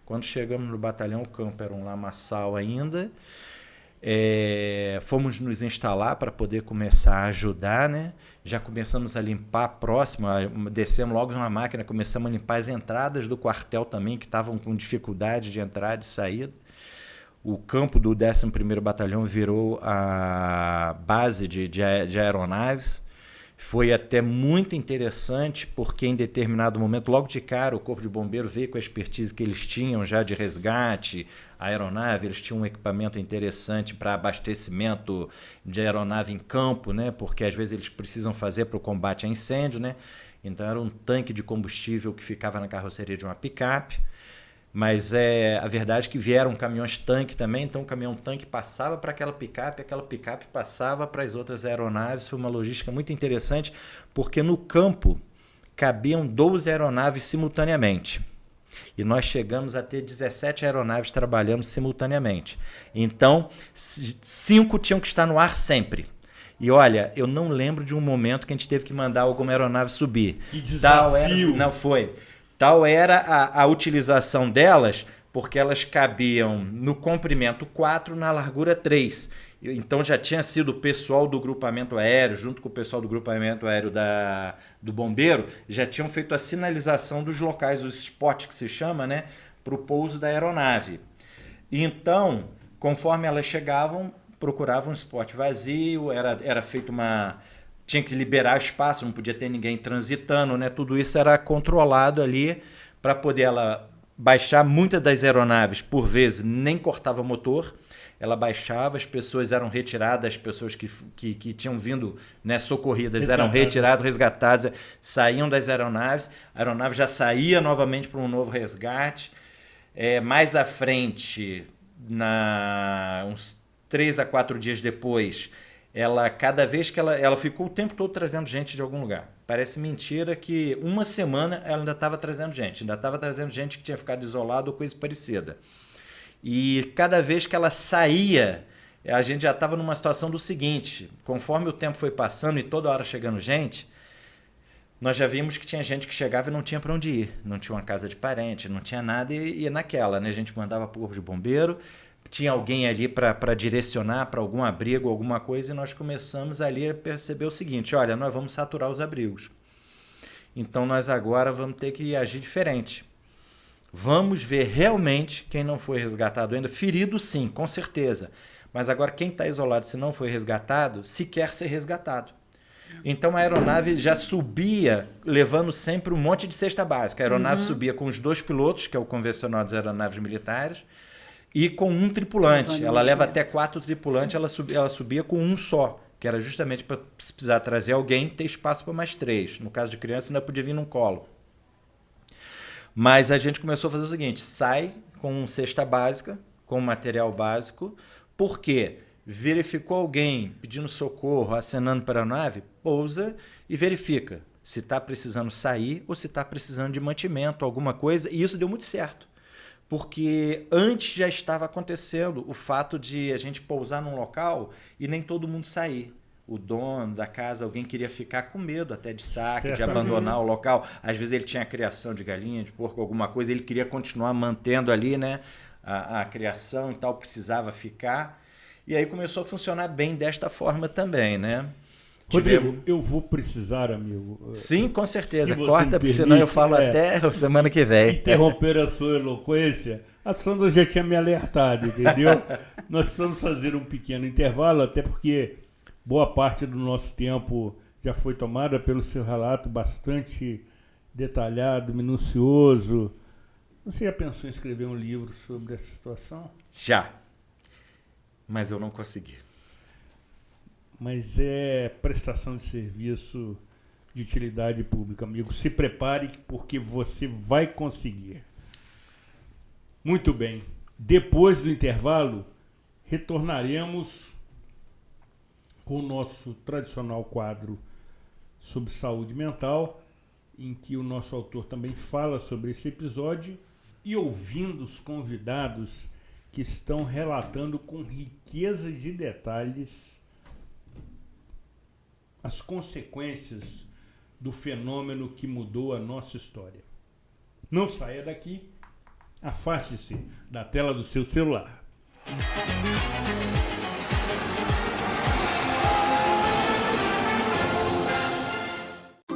Quando chegamos no batalhão, o campo era um lamaçal ainda. Fomos nos instalar para poder começar a ajudar, né? Já começamos a limpar próximo, descemos logo uma máquina, começamos a limpar as entradas do quartel também, que estavam com dificuldade de entrada e saída. O campo do 11º Batalhão virou a base de aeronaves. Foi até muito interessante, porque em determinado momento, logo de cara, o Corpo de Bombeiro veio com a expertise que eles tinham já de resgate, a aeronave, eles tinham um equipamento interessante para abastecimento de aeronave em campo, né? Porque às vezes eles precisam fazer para o combate a incêndio, né? Então era um tanque de combustível que ficava na carroceria de uma picape. Mas a verdade é que vieram caminhões-tanque também, então o caminhão-tanque passava para aquela picape passava para as outras aeronaves. Foi uma logística muito interessante, porque no campo cabiam 12 aeronaves simultaneamente. E nós chegamos a ter 17 aeronaves trabalhando simultaneamente. Então, 5 tinham que estar no ar sempre. E olha, eu não lembro de um momento que a gente teve que mandar alguma aeronave subir. Que desafio! Não foi. Tal era a utilização delas, porque elas cabiam no comprimento 4, na largura 3. Então já tinha sido o pessoal do grupamento aéreo, junto com o pessoal do grupamento aéreo do bombeiro, já tinham feito a sinalização dos locais, os spots que se chama, né, para o pouso da aeronave. Então, conforme elas chegavam, procuravam um spot vazio, era feito tinha que liberar espaço, não podia ter ninguém transitando, né? Tudo isso era controlado ali para poder ela baixar. Muitas das aeronaves, por vezes, nem cortava motor, ela baixava, as pessoas eram retiradas, as pessoas que tinham vindo, né, socorridas eram retiradas, resgatadas, saíam das aeronaves, a aeronave já saía novamente para um novo resgate. Mais à frente, uns 3 a 4 dias depois, cada vez que ela ficou o tempo todo trazendo gente de algum lugar. Parece mentira que uma semana ela ainda estava trazendo gente que tinha ficado isolado ou coisa parecida. E cada vez que ela saía, a gente já estava numa situação do seguinte: conforme o tempo foi passando e toda hora chegando gente, nós já vimos que tinha gente que chegava e não tinha para onde ir, não tinha uma casa de parente, não tinha nada, e ia naquela, né? A gente mandava para o corpo de bombeiro, tinha alguém ali para direcionar para algum abrigo, alguma coisa, e nós começamos ali a perceber o seguinte: olha, nós vamos saturar os abrigos. Então nós agora vamos ter que agir diferente. Vamos ver realmente quem não foi resgatado ainda. Ferido, sim, com certeza. Mas agora quem está isolado, se não foi resgatado, se quer ser resgatado. Então a aeronave já subia levando sempre um monte de cesta básica. A aeronave subia com os 2 pilotos, que é o convencional das aeronaves militares, e com um tripulante. Ela leva até 4 tripulantes, ela subia com um só, que era justamente para, se precisar trazer alguém, ter espaço para mais 3. No caso de criança, ainda podia vir num colo. Mas a gente começou a fazer o seguinte: sai com cesta básica, com material básico, porque verificou alguém pedindo socorro, acenando para a aeronave, pousa e verifica se está precisando sair ou se está precisando de mantimento, alguma coisa, e isso deu muito certo. Porque antes já estava acontecendo o fato de a gente pousar num local e nem todo mundo sair. O dono da casa, alguém queria ficar com medo até de saque, de abandonar o local. Às vezes ele tinha a criação de galinha, de porco, alguma coisa, ele queria continuar mantendo ali, né, a criação e tal, precisava ficar. E aí começou a funcionar bem desta forma também, né? Rodrigo, eu vou precisar, amigo. Sim, com certeza. Corta, porque senão eu falo até semana que vem. Interromper a sua eloquência. A Sandra já tinha me alertado, entendeu? Nós precisamos fazer um pequeno intervalo, até porque boa parte do nosso tempo já foi tomada pelo seu relato bastante detalhado, minucioso. Você já pensou em escrever um livro sobre essa situação? Já. Mas eu não consegui. Mas é prestação de serviço de utilidade pública, amigo. Se prepare, porque você vai conseguir. Muito bem. Depois do intervalo, retornaremos com o nosso tradicional quadro sobre saúde mental, em que o nosso autor também fala sobre esse episódio, e ouvindo os convidados que estão relatando com riqueza de detalhes as consequências do fenômeno que mudou a nossa história. Não saia daqui, afaste-se da tela do seu celular.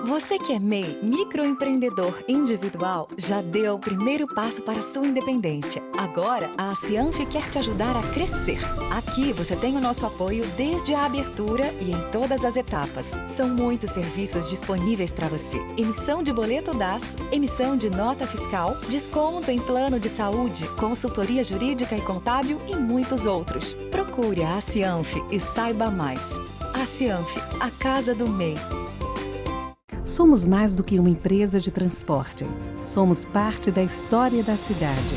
Você que é MEI, microempreendedor individual, já deu o primeiro passo para a sua independência. Agora, a Cianf quer te ajudar a crescer. Aqui você tem o nosso apoio desde a abertura e em todas as etapas. São muitos serviços disponíveis para você. Emissão de boleto DAS, emissão de nota fiscal, desconto em plano de saúde, consultoria jurídica e contábil e muitos outros. Procure a Cianf e saiba mais. A Cianf, a casa do MEI. Somos mais do que uma empresa de transporte. Somos parte da história da cidade.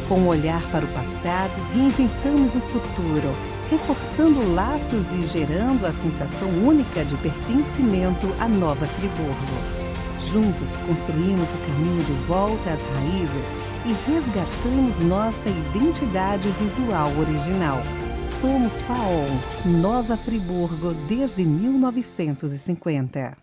Com um olhar para o passado, reinventamos o futuro, reforçando laços e gerando a sensação única de pertencimento à Nova Friburgo. Juntos construímos o caminho de volta às raízes e resgatamos nossa identidade visual original. Somos FAOL, Nova Friburgo, desde 1950.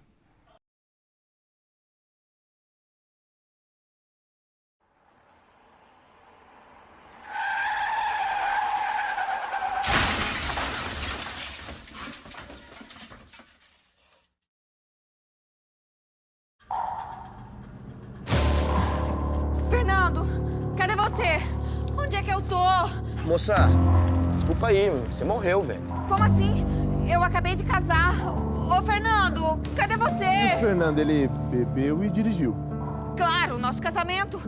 Fernando, cadê você? Onde é que eu tô? Moça, desculpa aí, você morreu, velho. Como assim? Eu acabei de casar. Ô, Fernando, cadê você? O Fernando, ele bebeu e dirigiu. Claro, nosso casamento.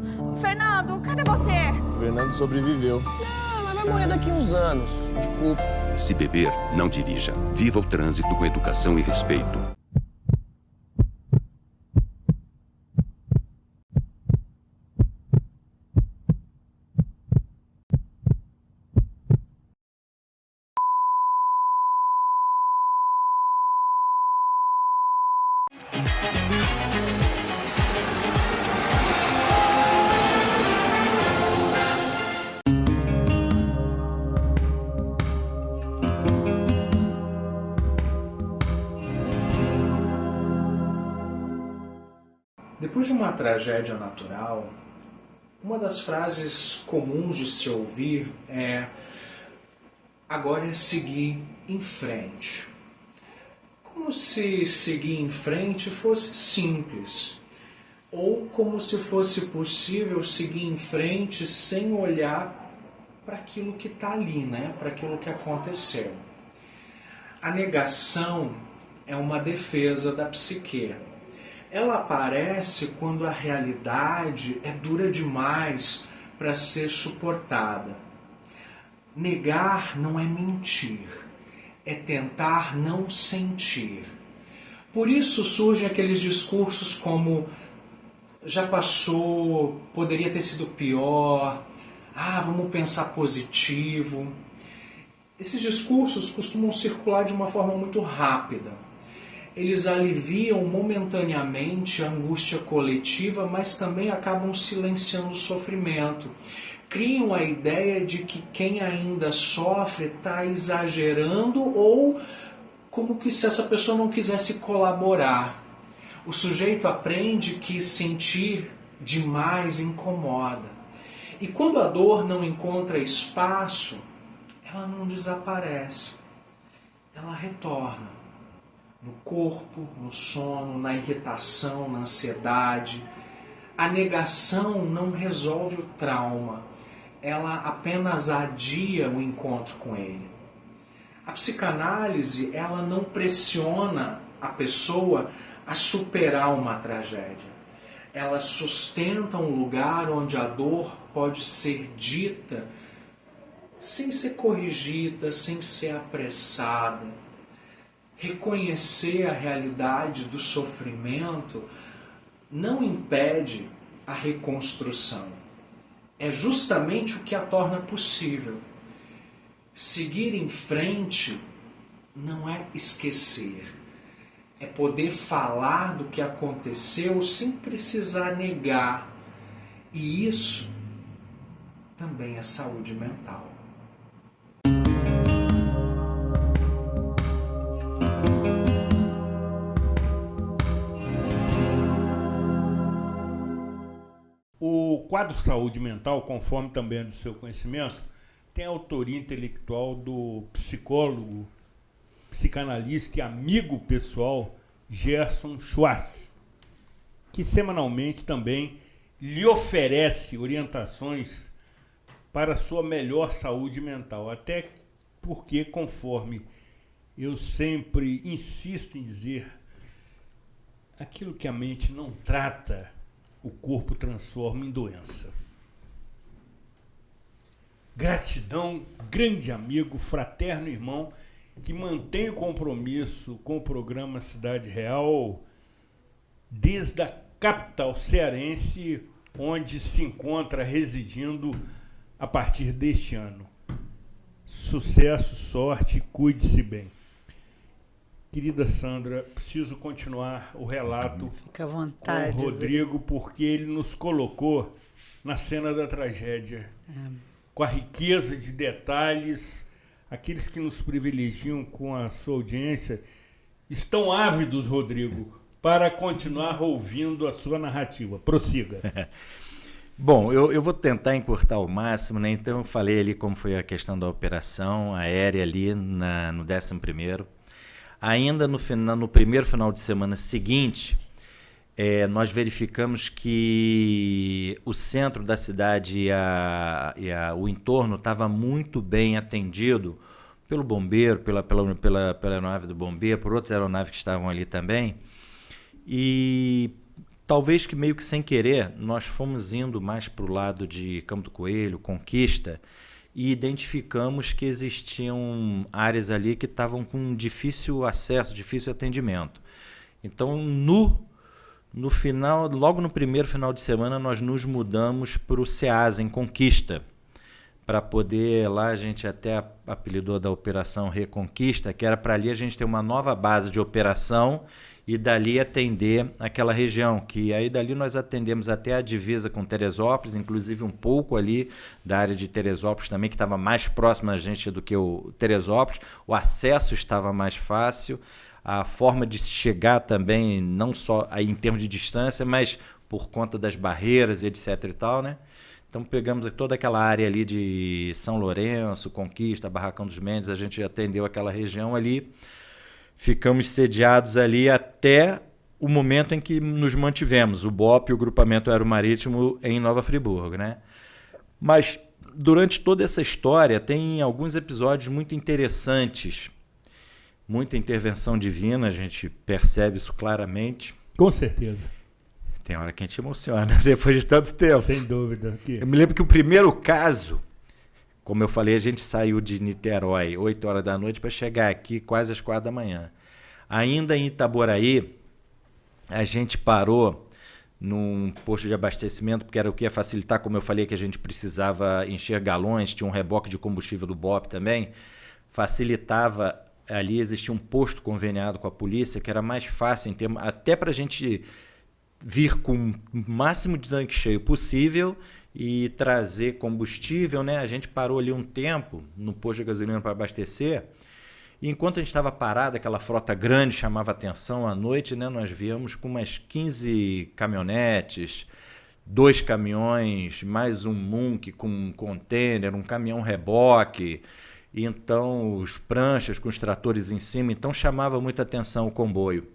Fernando, cadê você? O Fernando sobreviveu. Não, mas vai morrer daqui uns anos, de culpa. Se beber, não dirija. Viva o trânsito com educação e respeito. Depois de uma tragédia natural, uma das frases comuns de se ouvir é: agora é seguir em frente. Como se seguir em frente fosse simples, ou como se fosse possível seguir em frente sem olhar para aquilo que está ali, né? Para aquilo que aconteceu. A negação é uma defesa da psique. Ela aparece quando a realidade é dura demais para ser suportada. Negar não é mentir, é tentar não sentir. Por isso surgem aqueles discursos como: já passou, poderia ter sido pior, vamos pensar positivo. Esses discursos costumam circular de uma forma muito rápida. Eles aliviam momentaneamente a angústia coletiva, mas também acabam silenciando o sofrimento. Criam a ideia de que quem ainda sofre está exagerando, ou como que se essa pessoa não quisesse colaborar. O sujeito aprende que sentir demais incomoda. E quando a dor não encontra espaço, ela não desaparece, ela retorna. No corpo, no sono, na irritação, na ansiedade. A negação não resolve o trauma, ela apenas adia o encontro com ele. A psicanálise, ela não pressiona a pessoa a superar uma tragédia. Ela sustenta um lugar onde a dor pode ser dita sem ser corrigida, sem ser apressada. Reconhecer a realidade do sofrimento não impede a reconstrução. É justamente o que a torna possível. Seguir em frente não é esquecer. É poder falar do que aconteceu sem precisar negar. E isso também é saúde mental. O quadro Saúde Mental, conforme também é do seu conhecimento, tem a autoria intelectual do psicólogo, psicanalista e amigo pessoal Gerson Schwartz, que semanalmente também lhe oferece orientações para a sua melhor saúde mental. Até porque, conforme eu sempre insisto em dizer, aquilo que a mente não trata, o corpo transforma em doença. Gratidão, grande amigo, fraterno irmão, que mantém o compromisso com o programa Cidade Real desde a capital cearense, onde se encontra residindo a partir deste ano. Sucesso, sorte, cuide-se bem. Querida Sandra, preciso continuar o relato Fica à vontade, com o Rodrigo, porque ele nos colocou na cena da tragédia, com a riqueza de detalhes. Aqueles que nos privilegiam com a sua audiência estão ávidos, Rodrigo, para continuar ouvindo a sua narrativa. Prossiga. Bom, eu vou tentar encurtar ao máximo, né? Então eu falei ali como foi a questão da operação aérea ali no 11º. Ainda no primeiro final de semana seguinte, nós verificamos que o centro da cidade e o entorno estava muito bem atendido pelo bombeiro, pela aeronave do bombeiro, por outras aeronaves que estavam ali também. E talvez que meio que sem querer, nós fomos indo mais para o lado de Campo do Coelho, Conquista, e identificamos que existiam áreas ali que estavam com difícil acesso, difícil atendimento. Então, no final, logo no primeiro final de semana, nós nos mudamos para o SEASA, em Conquista, para poder, lá a gente até apelidou da Operação Reconquista, que era para ali a gente ter uma nova base de operação e dali atender aquela região, que aí dali nós atendemos até a divisa com Teresópolis, inclusive um pouco ali da área de Teresópolis também, que estava mais próxima a gente do que o Teresópolis, o acesso estava mais fácil, a forma de chegar também, não só aí em termos de distância, mas por conta das barreiras e etc e tal, né? Então pegamos toda aquela área ali de São Lourenço, Conquista, Barracão dos Mendes, a gente atendeu aquela região ali. Ficamos sediados ali até o momento em que nos mantivemos, o BOP e o Grupamento Aeromarítimo em Nova Friburgo, né? Mas durante toda essa história tem alguns episódios muito interessantes, muita intervenção divina, a gente percebe isso claramente. Com certeza. Tem hora que a gente emociona depois de tanto tempo. Sem dúvida. Eu me lembro que o primeiro caso, como eu falei, a gente saiu de Niterói 8 horas da noite para chegar aqui quase às 4 da manhã. Ainda em Itaboraí, a gente parou num posto de abastecimento, porque era o que ia facilitar, como eu falei, que a gente precisava encher galões, tinha um reboque de combustível do BOP também, facilitava, ali existia um posto conveniado com a polícia, que era mais fácil, até para a gente vir com o máximo de tanque cheio possível e trazer combustível, né? A gente parou ali um tempo no posto de gasolina para abastecer, e enquanto a gente estava parado, aquela frota grande chamava atenção à noite, né? Nós viemos com umas 15 caminhonetes, 2 caminhões, mais um Munk com um container, um caminhão reboque, e então os pranchas com os tratores em cima, então chamava muita atenção o comboio.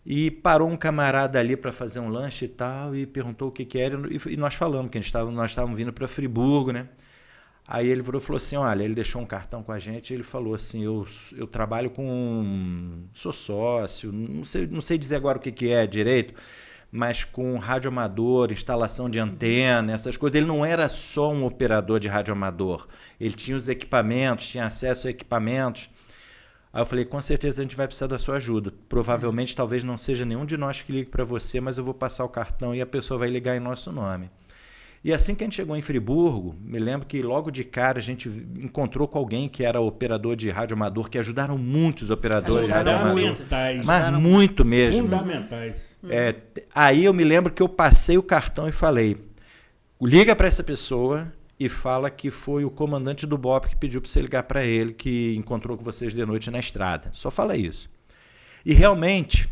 E parou um camarada ali para fazer um lanche e tal, e perguntou o que era, e nós falamos que nós estávamos vindo para Friburgo, né? Aí ele virou e falou assim, olha, ele deixou um cartão com a gente, e ele falou assim, eu trabalho sou sócio, não sei dizer agora o que é direito, mas com radioamador, instalação de antena, essas coisas. Ele não era só um operador de radioamador, ele tinha os equipamentos, tinha acesso a equipamentos. Aí eu falei, com certeza a gente vai precisar da sua ajuda. Provavelmente, talvez não seja nenhum de nós que ligue para você, mas eu vou passar o cartão e a pessoa vai ligar em nosso nome. E assim que a gente chegou em Friburgo, me lembro que logo de cara a gente encontrou com alguém que era operador de radioamador, que ajudaram muitos operadores de radioamador. Mas muito mesmo. Fundamentais. Aí eu me lembro que eu passei o cartão e falei, liga para essa pessoa e fala que foi o comandante do BOP que pediu para você ligar para ele, que encontrou com vocês de noite na estrada. Só fala isso. E realmente,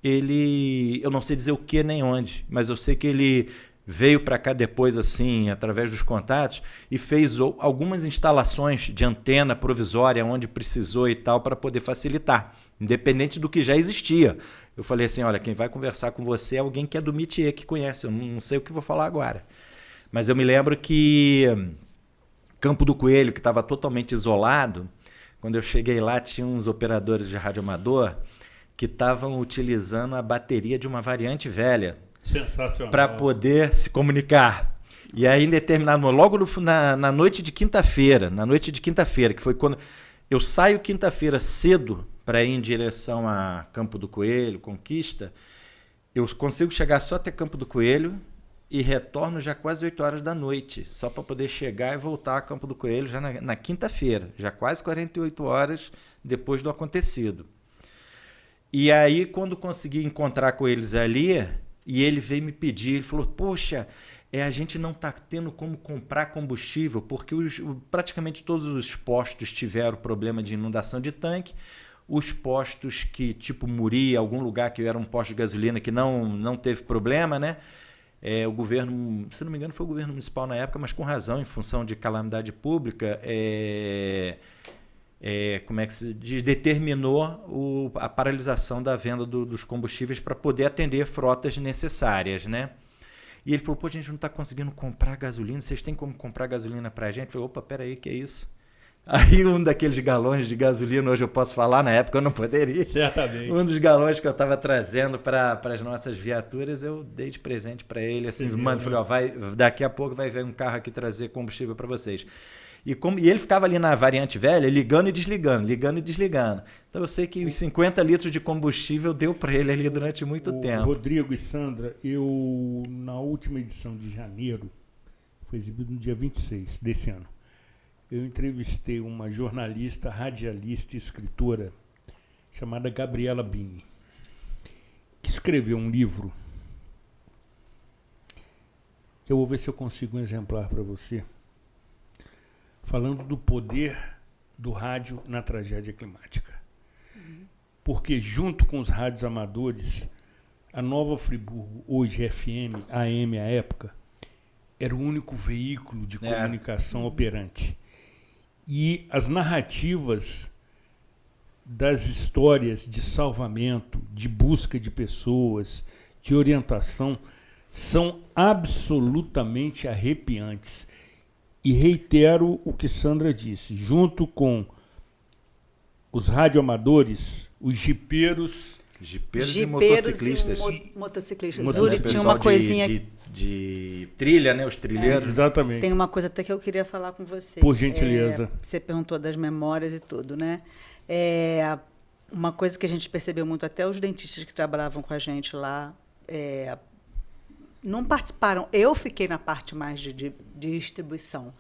eu não sei dizer o que nem onde, mas eu sei que ele veio para cá depois, assim, através dos contatos, e fez algumas instalações de antena provisória onde precisou e tal, para poder facilitar, independente do que já existia. Eu falei assim, olha, quem vai conversar com você é alguém que é do métier, que conhece, eu não sei o que vou falar agora. Mas eu me lembro que Campo do Coelho, que estava totalmente isolado, quando eu cheguei lá, tinha uns operadores de radioamador que estavam utilizando a bateria de uma variante velha para poder se comunicar. E aí, em determinado momento, logo na noite de quinta-feira, que foi quando eu saio quinta-feira cedo para ir em direção a Campo do Coelho, Conquista, eu consigo chegar só até Campo do Coelho e retorno já quase 8 horas da noite, só para poder chegar e voltar a Campo do Coelho já na quinta-feira, já quase 48 horas depois do acontecido. E aí, quando consegui encontrar com eles ali, e ele veio me pedir, ele falou, poxa, a gente não está tendo como comprar combustível, porque praticamente todos os postos tiveram problema de inundação de tanque. Os postos que, tipo Muri, algum lugar que era um posto de gasolina que não teve problema, né? O governo, se não me engano, foi o governo municipal na época, mas com razão, em função de calamidade pública, como é que se diz, determinou a paralisação da venda dos combustíveis para poder atender frotas necessárias, né? E ele falou, pô, a gente não está conseguindo comprar gasolina, vocês têm como comprar gasolina para a gente? Eu falei, opa, peraí, que é isso? Aí um daqueles galões de gasolina, hoje eu posso falar, na época eu não poderia. Certamente. Um dos galões que eu estava trazendo para as nossas viaturas, eu dei de presente para ele, assim, mano, falei, ó, daqui a pouco vai vir um carro aqui trazer combustível para vocês. E ele ficava ali na variante velha, ligando e desligando. Então eu sei que os 50 litros de combustível deu para ele ali durante muito tempo. Rodrigo e Sandra, eu, na última edição de janeiro, foi exibido no dia 26 desse ano, eu entrevistei uma jornalista, radialista e escritora chamada Gabriela Bini, que escreveu um livro. Eu vou ver se eu consigo um exemplar para você, falando do poder do rádio na tragédia climática. Porque junto com os rádios amadores, a Nova Friburgo, hoje FM, AM à época, era o único veículo de comunicação operante. E as narrativas das histórias de salvamento, de busca de pessoas, de orientação, são absolutamente arrepiantes. E reitero o que Sandra disse, junto com os radioamadores, os jipeiros e motociclistas. Zuri tinha uma coisinha de trilha, né? Os trilheiros. Exatamente. Tem uma coisa até que eu queria falar com você. Por gentileza. Você perguntou das memórias e tudo, né? Uma coisa que a gente percebeu muito, até os dentistas que trabalhavam com a gente lá, não participaram. Eu fiquei na parte mais de distribuição,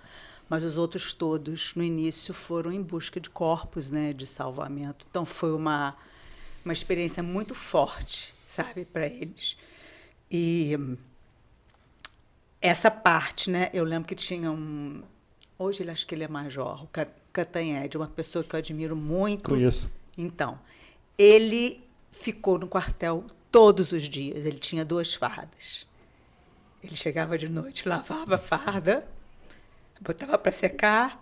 mas os outros todos, no início, foram em busca de corpos, né, de salvamento. Então, foi uma experiência muito forte, sabe, para eles. E essa parte, né, eu lembro que tinha hoje, acho que ele é major, o Catanhede, uma pessoa que eu admiro muito. Conheço. Então, ele ficou no quartel todos os dias. Ele tinha 2 fardas. Ele chegava de noite, lavava a farda, botava para secar,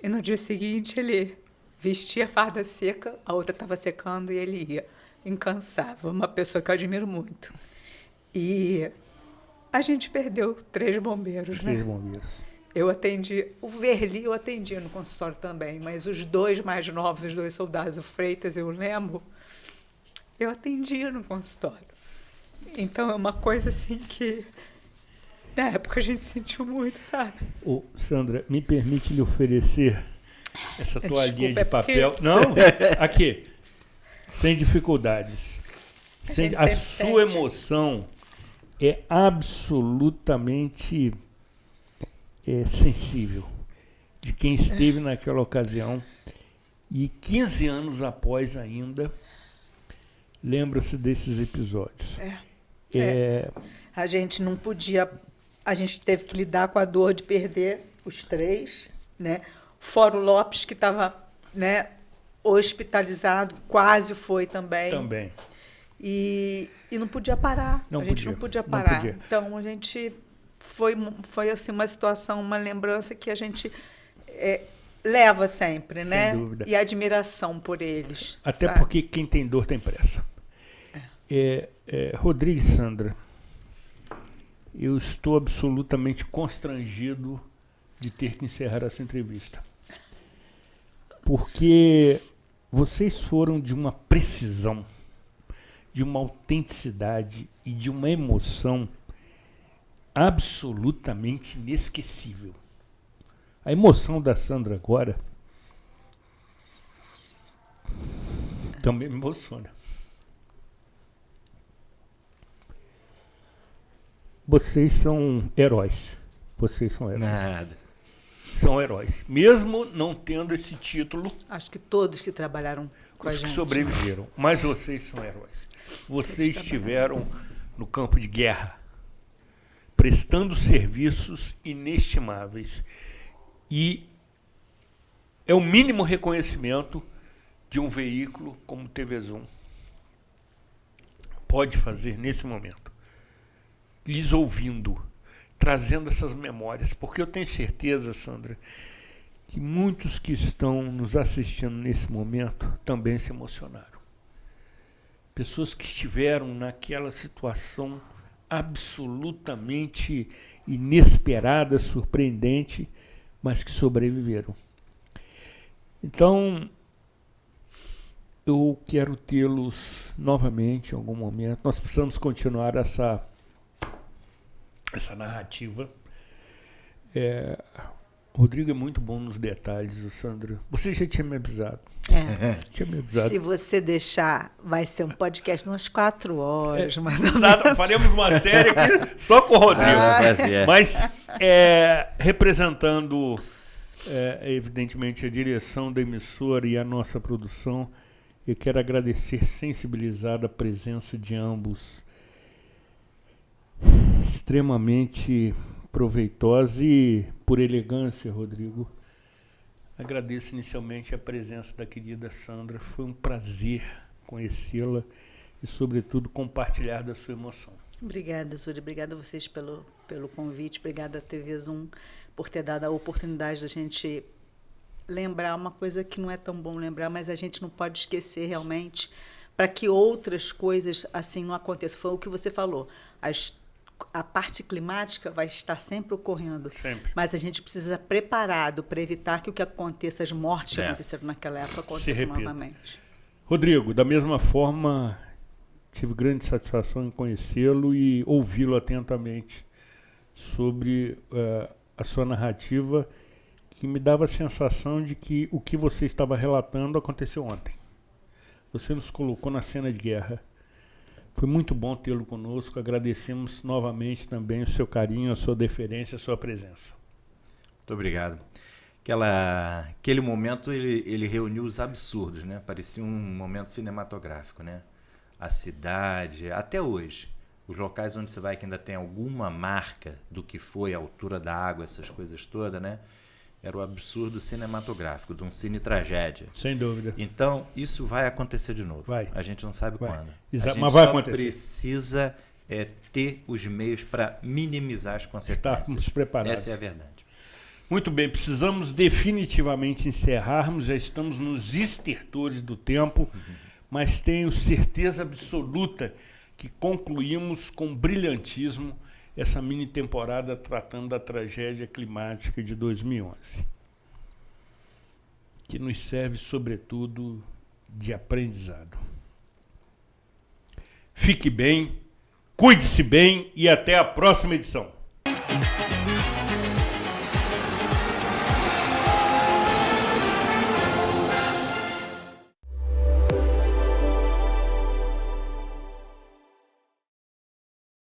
e no dia seguinte ele vestia a farda seca, a outra estava secando e ele ia. Incansável, uma pessoa que eu admiro muito. E a gente perdeu 3 bombeiros, 3 bombeiros. Eu atendi, o Verli eu atendia no consultório também, mas os 2 mais novos, os 2 soldados, o Freitas e o Lemo, eu atendia no consultório. Então é uma coisa assim que na época a gente sentiu muito, sabe? Sandra, me permite lhe oferecer essa toalhinha de papel. Porque... Não, aqui. Sem dificuldades. A sua emoção é absolutamente sensível de quem esteve naquela ocasião e 15 anos após ainda lembra-se desses episódios. A gente não podia... A gente teve que lidar com a dor de perder os 3, né? Fora o Lopes, que estava, né, hospitalizado, quase foi também. Também. E não podia parar. A gente não podia parar. Então, a gente... Foi assim, uma situação, uma lembrança que a gente leva sempre, né? Sem dúvida. E admiração por eles. Até sabe? porque quem tem dor tem pressa. Rodrigo e Sandra, eu estou absolutamente constrangido de ter que encerrar essa entrevista. Porque vocês foram de uma precisão, de uma autenticidade e de uma emoção absolutamente inesquecível. A emoção da Sandra agora também me emociona. Vocês são heróis. Vocês são heróis. Nada. São heróis. Mesmo não tendo esse título. Acho que todos que trabalharam com a os que gente. sobreviveram. Mas vocês são heróis. Vocês estiveram no campo de guerra, prestando serviços inestimáveis. E é o mínimo reconhecimento de um veículo como o TV Zoom pode fazer nesse momento. Lhes ouvindo, trazendo essas memórias. Porque eu tenho certeza, Sandra, que muitos que estão nos assistindo nesse momento também se emocionaram. Pessoas que estiveram naquela situação absolutamente inesperada, surpreendente, mas que sobreviveram. Então, eu quero tê-los novamente em algum momento. Nós precisamos continuar essa narrativa. Rodrigo é muito bom nos detalhes, Sandra. Você já tinha me avisado. Tinha me avisado. Se você deixar, vai ser um podcast de umas 4 horas. Exato, faremos uma série aqui só com o Rodrigo. Mas representando, evidentemente, a direção da emissora e a nossa produção, eu quero agradecer sensibilizada a presença de ambos. Extremamente proveitosa e por elegância, Rodrigo. Agradeço inicialmente a presença da querida Sandra. Foi um prazer conhecê-la e, sobretudo, compartilhar da sua emoção. Obrigada, Zuri. Obrigada a vocês pelo convite. Obrigada à TV Zoom por ter dado a oportunidade da gente lembrar uma coisa que não é tão bom lembrar, mas a gente não pode esquecer realmente para que outras coisas assim não aconteçam. Foi o que você falou. A parte climática vai estar sempre ocorrendo. Sempre. Mas a gente precisa estar preparado para evitar que o que aconteça, as mortes que aconteceram naquela época, aconteçam novamente. Rodrigo, da mesma forma, tive grande satisfação em conhecê-lo e ouvi-lo atentamente sobre a sua narrativa, que me dava a sensação de que o que você estava relatando aconteceu ontem. Você nos colocou na cena de guerra. Foi muito bom tê-lo conosco. Agradecemos novamente também o seu carinho, a sua deferência, a sua presença. Muito obrigado. Aquele momento ele reuniu os absurdos, né? Parecia um momento cinematográfico, né? A cidade, até hoje, os locais onde você vai que ainda tem alguma marca do que foi a altura da água, essas coisas todas, né? Era o absurdo cinematográfico, de um cine-tragédia. Sem dúvida. Então, isso vai acontecer de novo. Vai. A gente não sabe quando. Mas vai vai só acontecer. Precisa ter os meios para minimizar as consequências. Estarmos preparados. Essa é a verdade. Muito bem, precisamos definitivamente encerrarmos, já estamos nos estertores do tempo, mas tenho certeza absoluta que concluímos com brilhantismo essa mini temporada tratando da tragédia climática de 2011, que nos serve, sobretudo, de aprendizado. Fique bem, cuide-se bem e até a próxima edição.